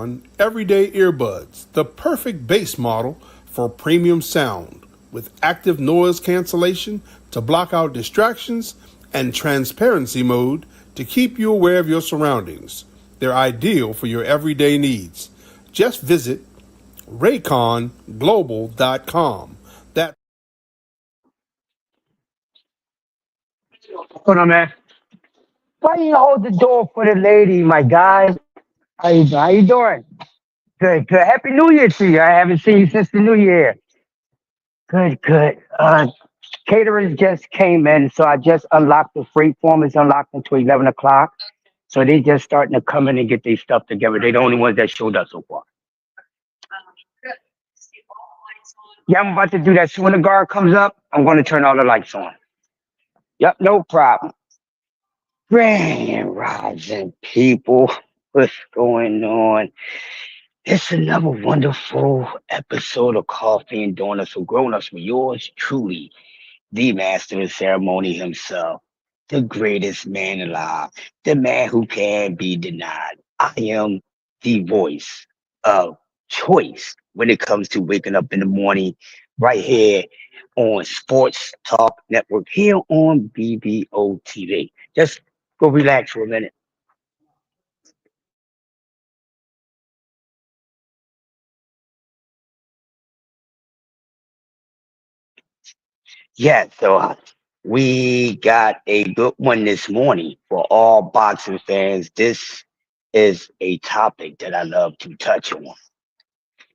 Raycon Everyday Earbuds, the perfect bass model for premium sound, with active noise cancellation to block out distractions and transparency mode to keep you aware of your surroundings. They're ideal for your everyday needs. Just visit rayconglobal.com. That's What's going on, man? Why you hold the door for the lady, my guy? How you doing? Good, good. Happy New Year to you. I haven't seen you since the New Year. Good, good. Caterers just came in, so I just unlocked the freight form. It's unlocked until 11 o'clock. So they just starting to come in and get their stuff together. They're the only ones that showed up so far. Yeah, I'm about to do that. So when the guard comes up, I'm going to turn all the lights on. Yep, no problem. Grand rising people. What's going on? It's another wonderful episode of Coffee and Donuts for Grown-Ups with yours truly, the master of ceremony himself, the greatest man alive, the man who can't be denied. I am the voice of choice when it comes to waking up in the morning, right here on Sports Talk Network, here on BBO TV. Just go relax for a minute. Yeah, so we got a good one this morning for all boxing fans. This is a topic that I love to touch on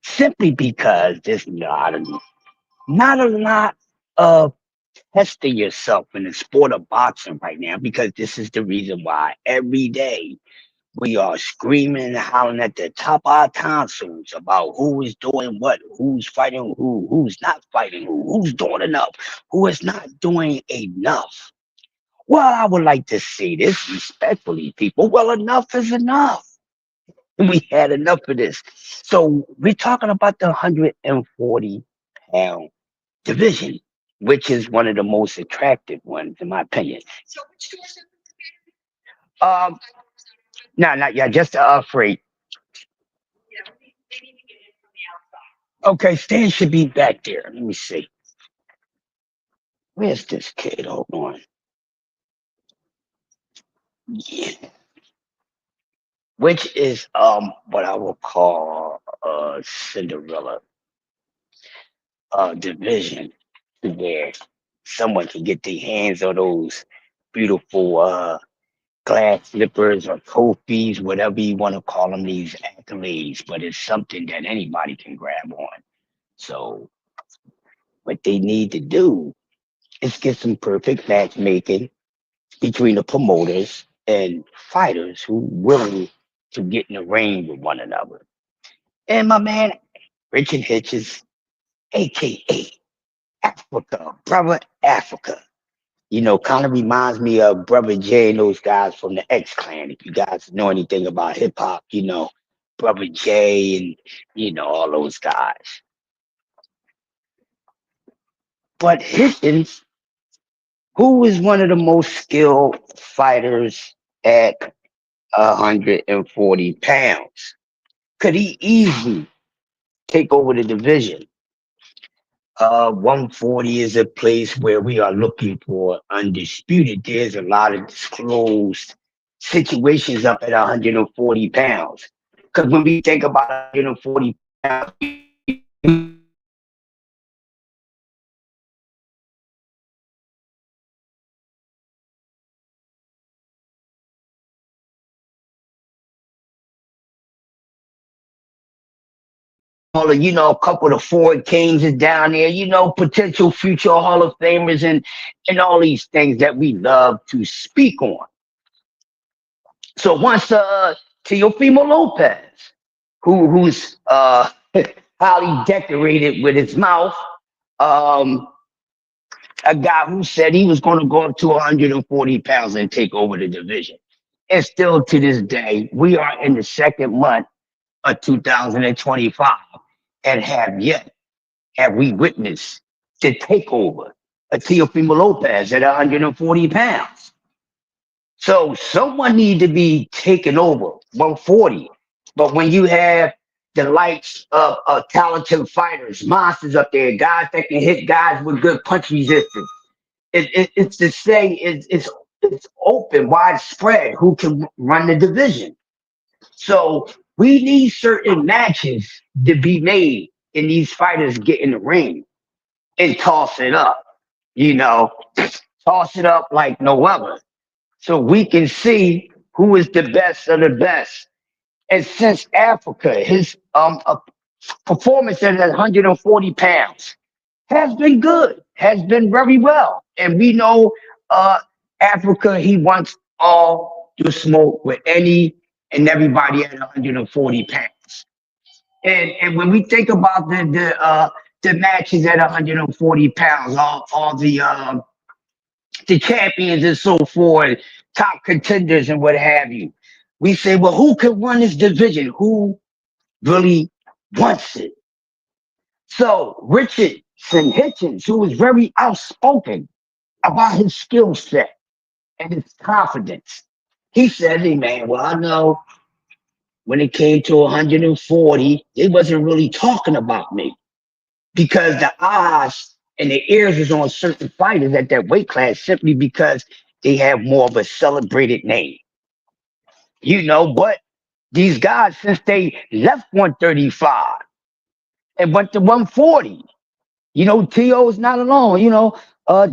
simply because there's not a lot of testing yourself in the sport of boxing right now because this is the reason why every day we are screaming and howling at the top of our tonsils about who is doing what, who's fighting who, who's not fighting who, who's doing enough, who is not doing enough. Well, I would like to say this respectfully, people. Well, enough is enough. We had enough of this. So we're talking about the 140-pound division, which is one of the most attractive ones, in my opinion. Um, no, not yet, just freight. Okay, Stan should be back there. Let me see. Where's this kid? Hold on. Yeah. Which is what I will call Cinderella division where someone can get their hands on those beautiful glass slippers or trophies, whatever you want to call them, these accolades, but it's something that anybody can grab on. So what they need to do is get some perfect matchmaking between the promoters and fighters who willing to get in the ring with one another. And my man, Richard Hitches, aka Africa, brother Africa. Kind of reminds me of Brother Jay and those guys from the X Clan. If you guys know anything about hip hop, Brother Jay and all those guys. But Hitchens, who is one of the most skilled fighters at 140 pounds, could he easily take over the division? 140 is a place where we are looking for undisputed. There's a lot of disclosed situations up at 140 pounds. Because when we think about 140 pounds, a couple of Ford Kings is down there, potential future Hall of Famers and all these things that we love to speak on. So once Teofimo Lopez, who's highly decorated with his mouth, um, a guy who said he was going to go up to 140 pounds and take over the division. And still to this day, we are in the second month of 2025 and have we witnessed the takeover of Teofimo Lopez at 140 pounds. So someone need to be taking over 140. But when you have the likes of talented fighters, monsters up there, guys that can hit guys with good punch resistance, it's to say it's open, widespread. Who can run the division? So we need certain matches to be made, and these fighters get in the ring and toss it up. You know, toss it up like no other, so we can see who is the best of the best. And since Africa, his performance at 140 pounds has been good, has been very well. And we know uh, Africa, he wants all to smoke with any and everybody at 140 pounds. And when we think about the matches at 140 pounds, all the champions and so forth, top contenders and what have you, we say, well, who can run this division? Who really wants it? So Richardson Hitchens, who was very outspoken about his skill set and his confidence, he said, hey man, well, I know when it came to 140, they wasn't really talking about me because the eyes and the ears was on certain fighters at that weight class simply because they have more of a celebrated name. But these guys, since they left 135 and went to 140, T.O. is not alone.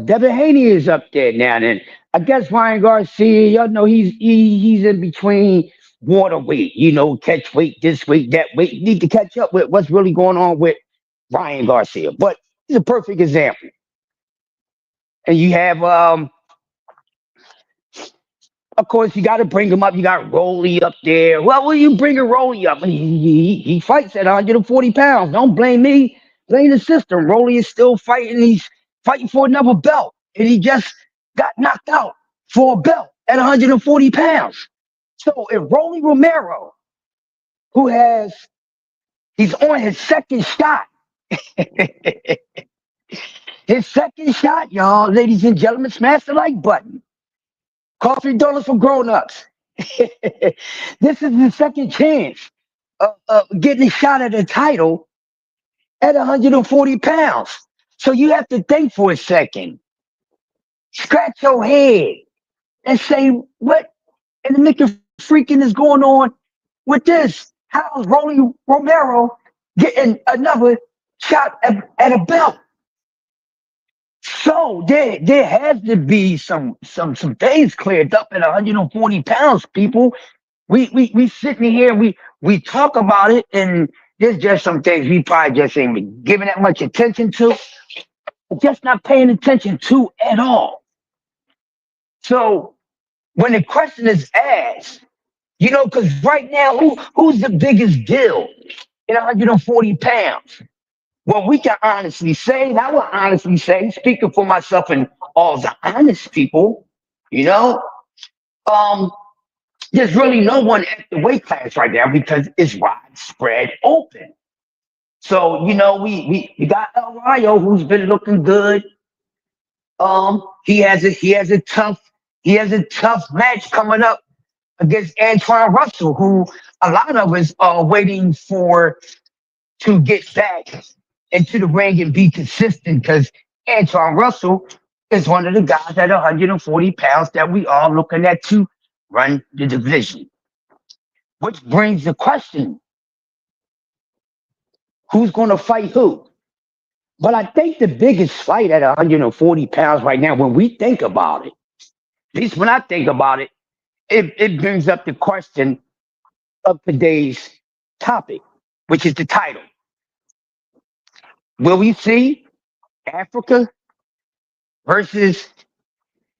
Devin Haney is up there now. And I guess Ryan Garcia, y'all know he's in between water weight, catch weight, this weight, that weight. You need to catch up with what's really going on with Ryan Garcia. But he's a perfect example. And you have of course, you got to bring him up. You got Rolly up there. Well, will you bring a Rolly up? He fights at 140 pounds. Don't blame me. Blame the system. Rolly is still fighting. He's fighting for another belt. And he just got knocked out for a belt at 140 pounds. So if Rolly Romero, who he's on his second shot, his second shot, y'all, ladies and gentlemen, smash the like button. Coffee dollars for grown-ups. This is the second chance of getting a shot at a title at 140 pounds. So you have to think for a second. Scratch your head and say, what in the Mickey freaking is going on with this? How's Rolly Romero getting another shot at a belt? So there has to be some things cleared up at 140 pounds, people. We sitting here, we talk about it, and there's just some things we probably just ain't been giving that much attention to, just not paying attention to at all. So when the question is asked, because right now, who's the biggest deal in 140 pounds? Well, we can honestly say, and I will honestly say, speaking for myself and all the honest people, you know, um, there's really no one at the weight class right now because it's widespread open. So, we got El Rayo who's been looking good. He has a tough match coming up against Antoine Russell, who a lot of us are waiting for to get back into the ring and be consistent because Antoine Russell is one of the guys at 140 pounds that we are looking at to run the division. Which brings the question, who's going to fight who? But I think the biggest fight at 140 pounds right now, when we think about it, at least when I think about it, it brings up the question of today's topic, which is the title. Will we see Africa versus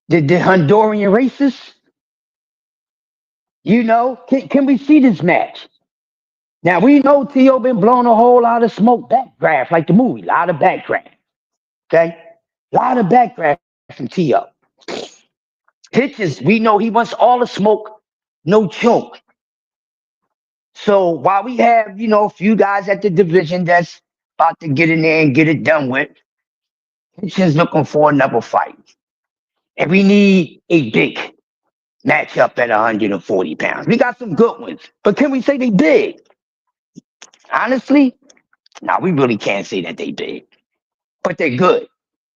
the Honduran racists? Can we see this match? Now we know T.O. been blowing a whole lot of smoke backdraft, like the movie, a lot of backdraft. Okay? A lot of backdraft from T.O. Pitches, we know he wants all the smoke, no choke. So while we have, a few guys at the division that's about to get in there and get it done with, Pitches looking for another fight. And we need a big match up at 140 pounds. We got some good ones, but can we say they big? Honestly, no, we really can't say that they big, but they're good.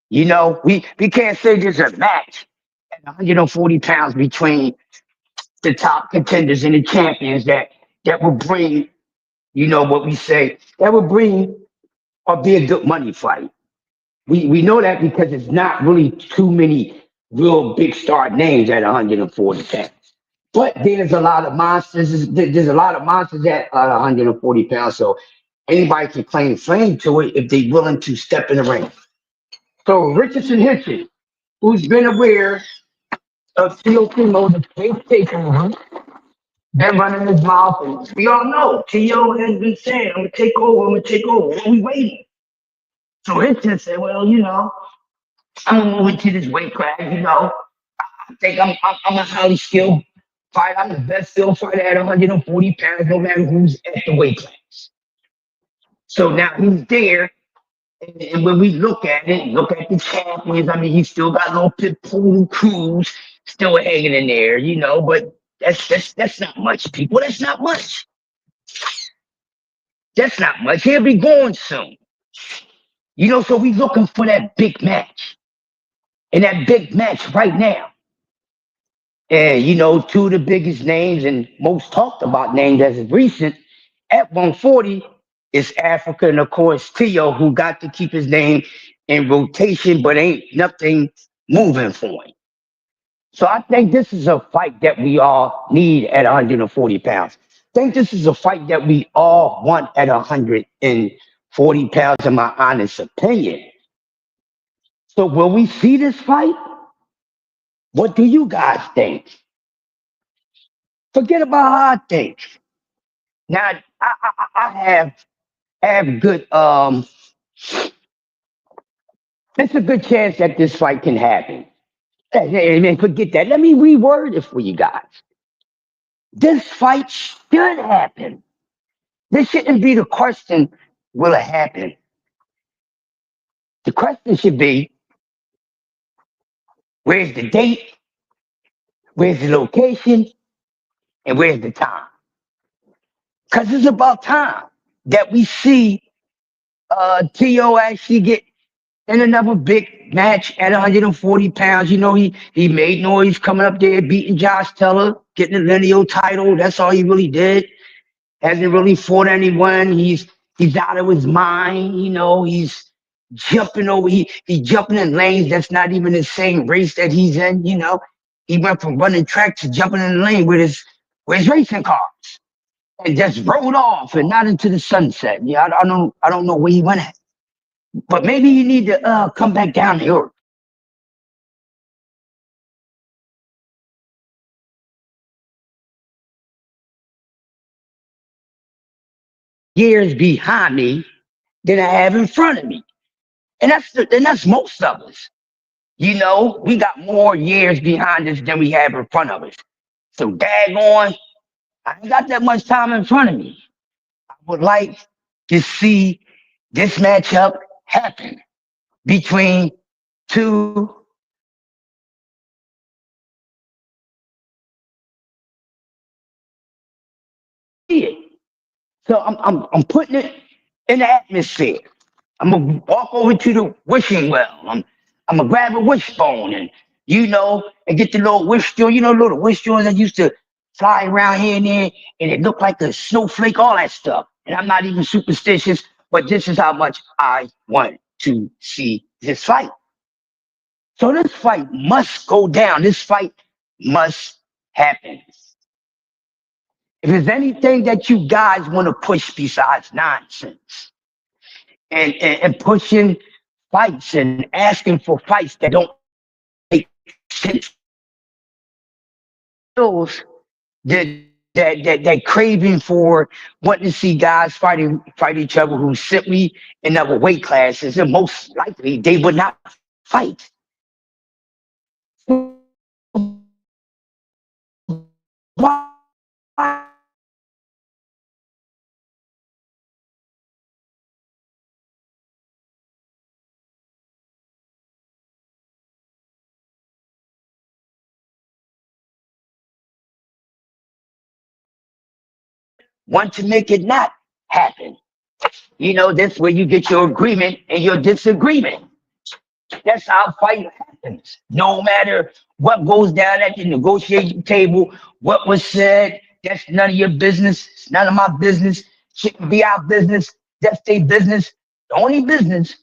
We can't say there's a match at 140 pounds between the top contenders and the champions that will bring, what we say, that will bring or be a good money fight. We know that because it's not really too many real big star names at 140 pounds. But there's a lot of monsters. There's a lot of monsters at 140 pounds. So anybody can claim fame to it if they're willing to step in the ring. So Richardson Hitchens, who's been aware of Teofimo, the fake takeover, been running his mouth, and we all know Tio has been saying, "I'm gonna take over. I'm gonna take over." What we waiting? So Hitchens said, "Well, I'm moving to this weight class. I think I'm a highly skilled fighter. I'm the best skilled fighter at 140 pounds, no matter who's at the weight class." So now he's there. And when we look at it, look at the champions, I mean, he still got little Pitbull Cruz still hanging in there, but that's not much, people. That's not much. That's not much. He'll be going soon. So we looking for that big match. And that big match right now. And two of the biggest names and most talked about names as of recent at 140 is Africa, and of course Tio, who got to keep his name in rotation, but ain't nothing moving for him. So I think this is a fight that we all need at 140 pounds. I think this is a fight that we all want at 140 pounds, in my honest opinion. So will we see this fight? What do you guys think? Forget about how I think. Now I have good it's a good chance that this fight can happen. And forget that. Let me reword it for you guys. This fight should happen. This shouldn't be the question, will it happen? The question should be, where's the date, where's the location, and where's the time? Because it's about time that we see T.O. actually get in another big match at 140 pounds. He made noise coming up there, beating Josh Teller, getting the lineal title. That's all he really did. Hasn't really fought anyone. He's out of his mind. He's jumping over. He's jumping in lanes that's not even the same race that he's in. He went from running track to jumping in the lane with his racing cars and just rode off and not into the sunset. Yeah, I don't know where he went at, but maybe you need to come back down to earth. Years behind me than I have in front of me, and that's most of us. We got more years behind us than we have in front of us. So daggone, I ain't got that much time in front of me. I would like to see this matchup happen between two. So I'm putting it in the atmosphere. I'm gonna walk over to the wishing well. I'm gonna grab a wishbone and get the little wish joy. Little wish joys that used to fly around here and there, and it looked like a snowflake, all that stuff. And I'm not even superstitious, but this is how much I want to see this fight. So this fight must go down. This fight must happen. If there's anything that you guys want to push besides nonsense and pushing fights and asking for fights that don't make sense, those that craving for wanting to see guys fight each other who simply in other weight classes, and most likely they would not fight. Why want to make it not happen. That's where you get your agreement and your disagreement. That's how fight happens. No matter what goes down at the negotiation table, what was said, that's none of your business. It's none of my business. Shouldn't be our business. That's their business. The only business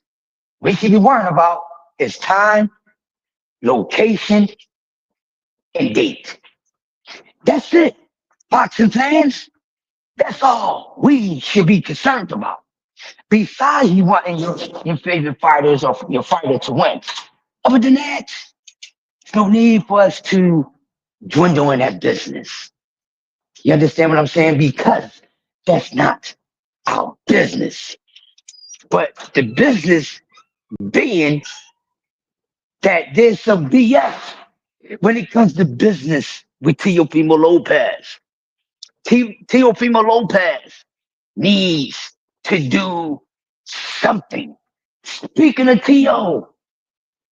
we should be worrying about is time, location, and date. That's it. Boxing fans, that's all we should be concerned about. Besides you wanting your favorite fighters or your fighter to win. Other than that, there's no need for us to dwindle in that business. You understand what I'm saying? Because that's not our business. But the business being that there's some BS when it comes to business with Teofimo Lopez. Teofimo Lopez needs to do something. Speaking of Tio,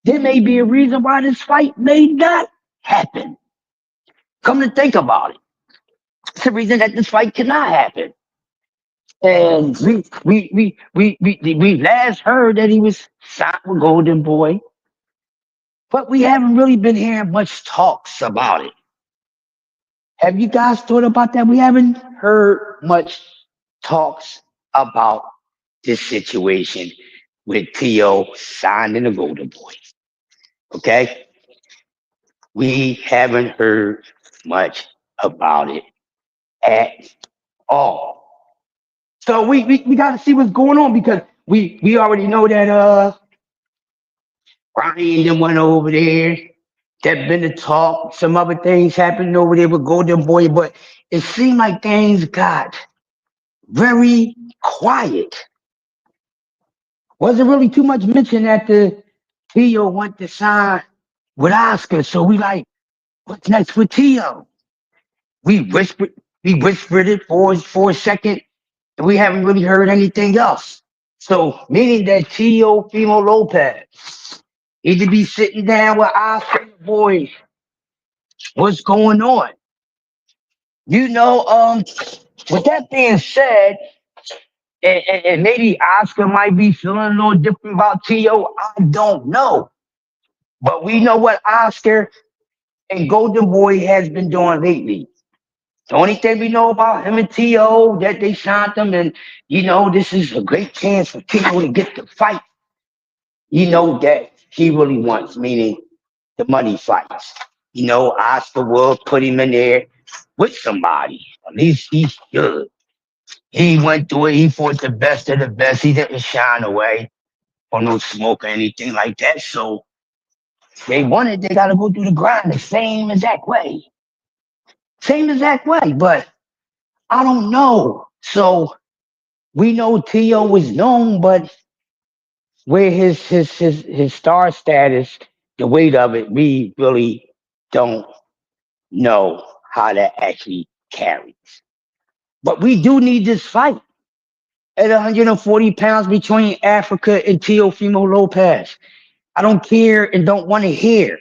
there may be a reason why this fight may not happen. Come to think about it, it's a reason that this fight cannot happen. And we last heard that he was signed with Golden Boy, but we haven't really been hearing much talks about it. Have you guys thought about that? We haven't heard much talks about this situation with Tio signing the Golden Boy. Okay, we haven't heard much about it at all. So we got to see what's going on because we already know that Ryan then went over there. There been a talk. Some other things happened over there with Golden Boy, but it seemed like things got very quiet. Wasn't really too much mention that the Tio went to sign with Oscar. So we like, what's next for Tio? We whispered, we whispered it for a second, and we haven't really heard anything else. So meaning that Tio Fimo Lopez need to be sitting down with Oscar boys. What's going on? With that being said, and maybe Oscar might be feeling a little different about Tio. I don't know. But we know what Oscar and Golden Boy has been doing lately. The only thing we know about him and T.O. that they signed him, and this is a great chance for T.O. to get the fight. That he really wants, meaning the money fights. Oscar will put him in there with somebody. At least he's good. He went through it. He fought the best of the best. He didn't shine away or no smoke or anything like that. So they wanted, they got to go through the grind the same exact way. Same exact way. But I don't know. So we know T.O. was known, but where his star status, the weight of it, we really don't know how that actually carries. But we do need this fight at 140 pounds between Africa and Teofimo Lopez. I don't care and don't want to hear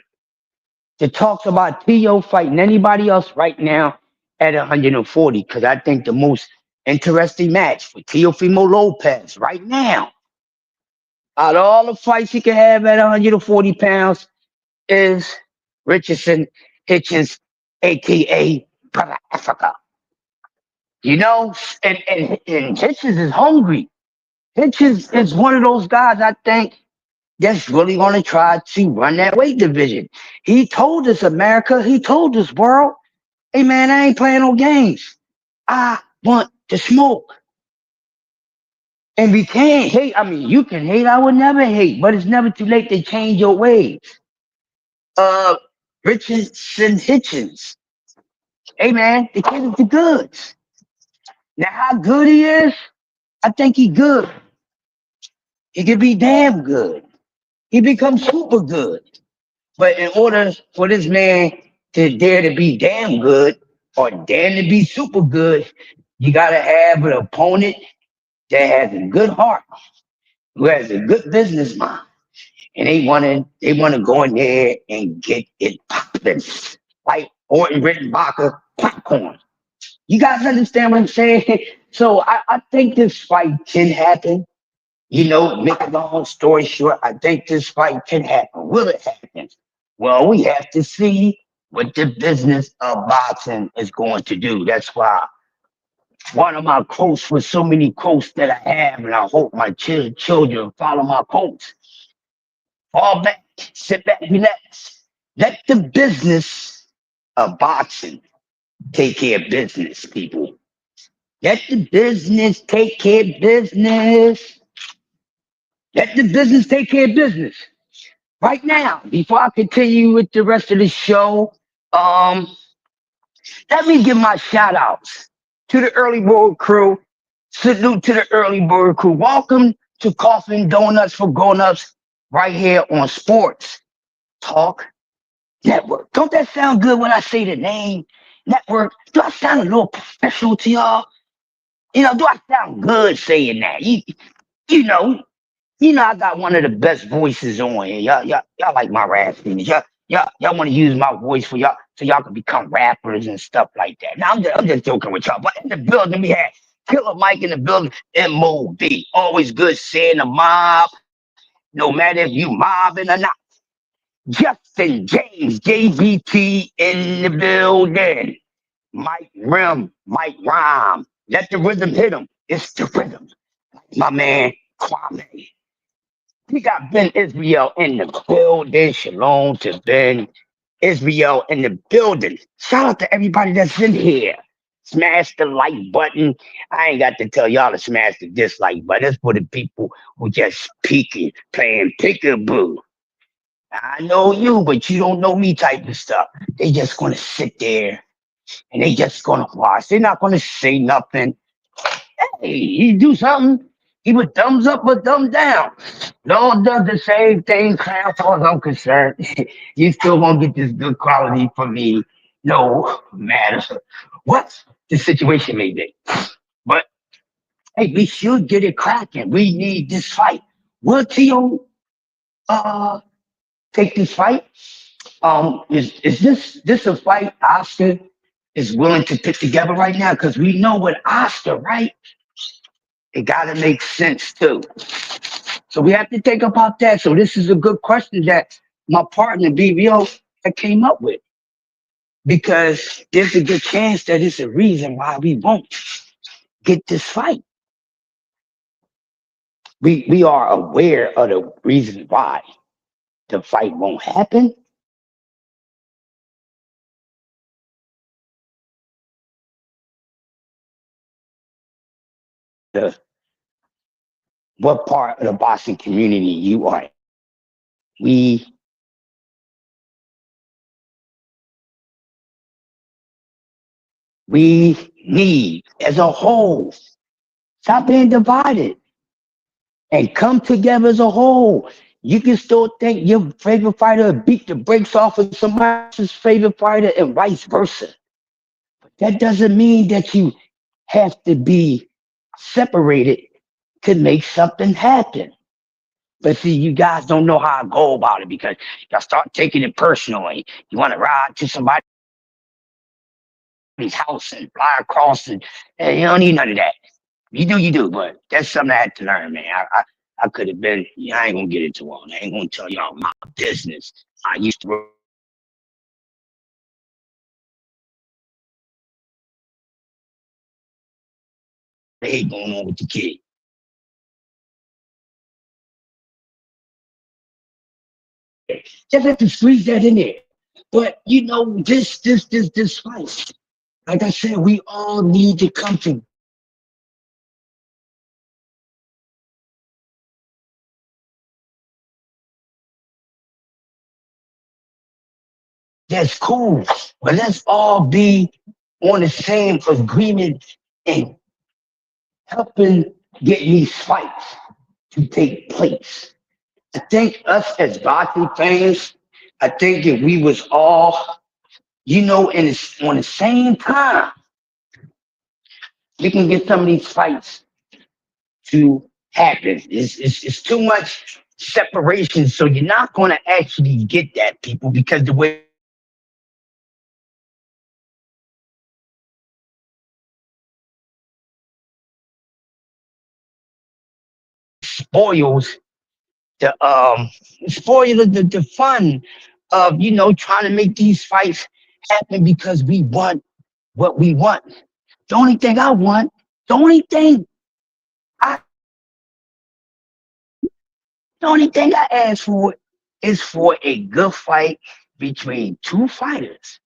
the talks about Tio fighting anybody else right now at 140 because I think the most interesting match for Teofimo Lopez right now, out of all the fights he can have at 140 pounds, is Richardson Hitchens, aka Brother Africa. And Hitchens is hungry. Hitchens is one of those guys I think that's really going to try to run that weight division. He told us, America, he told us, world, hey man, I ain't playing no games. I want to smoke. And we can't hate. I mean, you can hate. I would never hate, but it's never too late to change your ways. Uh, Richardson Hitchens. Hey man, the kid is the goods. Now, how good he is, I think he good. He could be damn good. He becomes super good. But in order for this man to dare to be damn good or dare to be super good, you gotta have an opponent that has a good heart, who has a good business mind, and they wanna go in there and get it popping like Orton Rickenbacker popcorn. You guys understand what I'm saying? So I think this fight can happen. Make a long story short, I think this fight can happen. Will it happen? Well, we have to see what the business of boxing is going to do. That's why one of my quotes with so many quotes that I have, and I hope my children follow my quotes. Fall back, sit back, relax. Let the business of boxing take care of business, people. Let the business take care of business. Let the business take care of business. Right now, before I continue with the rest of the show, um, let me give my shout outs to the early bird crew. Salute to the early bird crew. Welcome to Coffee and Donuts for Grown-Ups right here on Sports Talk Network. Don't that sound good when I say the name network? Do I sound a little professional to y'all? Do I sound good saying that? You know, I got one of the best voices on here. Y'all like my raspiness. Y'all want to use my voice for y'all so y'all can become rappers and stuff like that. Now I'm just joking with y'all. But in the building we had Killer Mike in the building, M.O.C. Always good seeing the mob, no matter if you mobbing or not. Justin James, JVT in the building. Mike Rim, Mike Rhyme. Let the rhythm hit him. It's the rhythm. My man Kwame. We got Ben Israel in the building. Shalom to Ben Israel in the building. Shout out to everybody that's in here. Smash the like button. I ain't got to tell y'all to smash the dislike button. It's for the people who just peeking, playing peekaboo. I know you, but you don't know me type of stuff. They just gonna sit there and they just gonna watch. They're not gonna say nothing. Hey, he do something. He would thumbs up or thumbs down. Lord does the same thing, as far as I'm concerned. You still won't get this good quality from me, no matter what the situation may be. But hey, we should get it cracking. We need this fight. Will Tio uh take this fight? Is this a fight Oscar is willing to put together right now? Because we know with Oscar, right? It gotta make sense too. So we have to think about that. So this is a good question that my partner BBO had came up with because there's a good chance that it's a reason why we won't get this fight. We are aware of the reason why the fight won't happen. The what part of the Boston community you are. We we need as a whole stop being divided and come together as a whole. You can still think your favorite fighter beat the brakes off of somebody else's favorite fighter and vice versa. That doesn't mean that you have to be separated to make something happen. But see, you guys don't know how I go about it because y'all start taking it personally. You want to ride to somebody's house and fly across, and you don't need none of that. You do, but that's something I had to learn, man. I could have been, I ain't gonna get into all that. I ain't gonna tell y'all my business. I used to hate going on with the kid. Just have to squeeze that in there. But this fight. Like I said, we all need to come to that's cool. But let's all be on the same agreement and helping get these fights to take place. I think us as boxing fans, I think if we was all, on the same time, we can get some of these fights to happen. It's too much separation, so you're not going to actually get that, people, because the way spoils the fun of trying to make these fights happen because we want what we want. The only thing I want, the only thing I the only thing I ask for is for a good fight between two fighters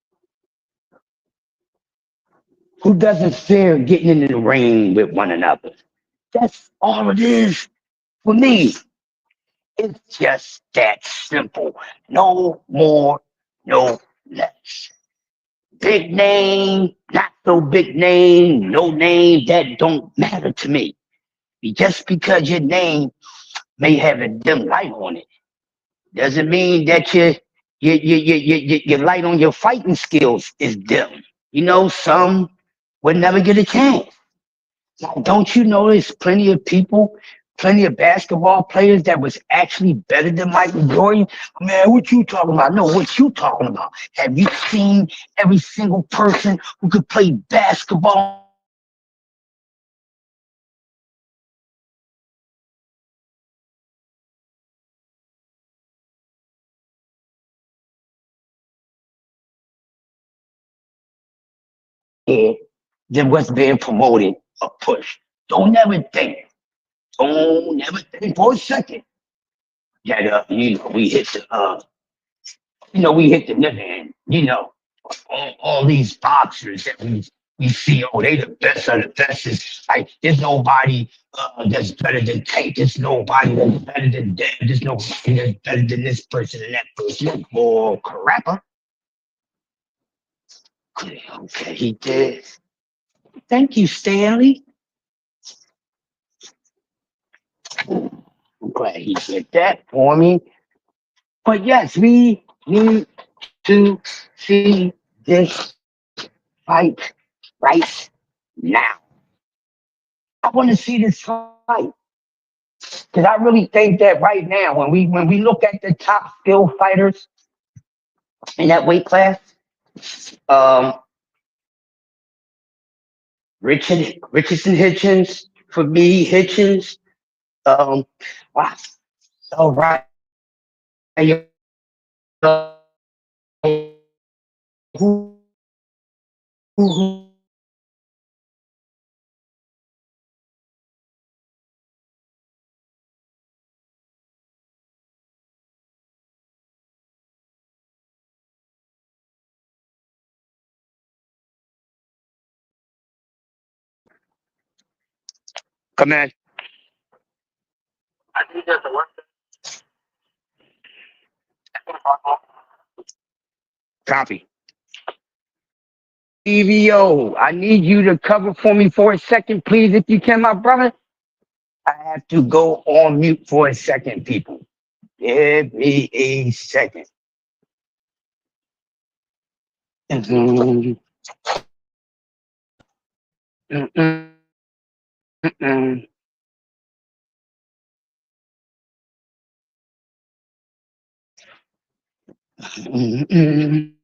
who doesn't fear getting into the ring with one another. That's all it is for me. It's just that simple. No more, no less. Big name, not so big name, no name, that don't matter to me. Just because your name may have a dim light on it doesn't mean that your light on your fighting skills is dim. Some would never get a chance. Like, don't you know there's plenty of people, plenty of basketball players that was actually better than Michael Jordan? Man, what you talking about? No, what you talking about? Have you seen every single person who could play basketball in the history of basketball? Yeah, than what's being promoted or pushed. Don't never think. Don't never think for a second that we hit the limit and all these boxers that we see, oh, they the best of the best. It's like there's nobody that's better than Tank. There's nobody that's better than Dev. There's nobody that's better than this person and that person. Oh, crapper. Okay, he did. Thank you, Stanley. I'm glad he did that for me. But yes, we need to see this fight right now. I want to see this fight because I really think that right now, when we look at the top skill fighters in that weight class, um, Richardson Hitchens for me, Hitchens, um, wow, all right, come on, copy. EVO, I need you to cover for me for a second, please, if you can, my brother. I have to go on mute for a second, people. Give me a second. Mhm, mm, mm. Mm.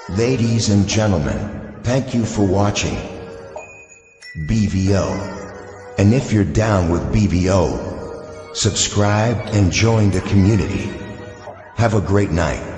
Ladies and gentlemen, thank you for watching BVO. And if you're down with BVO, subscribe and join the community. Have a great night.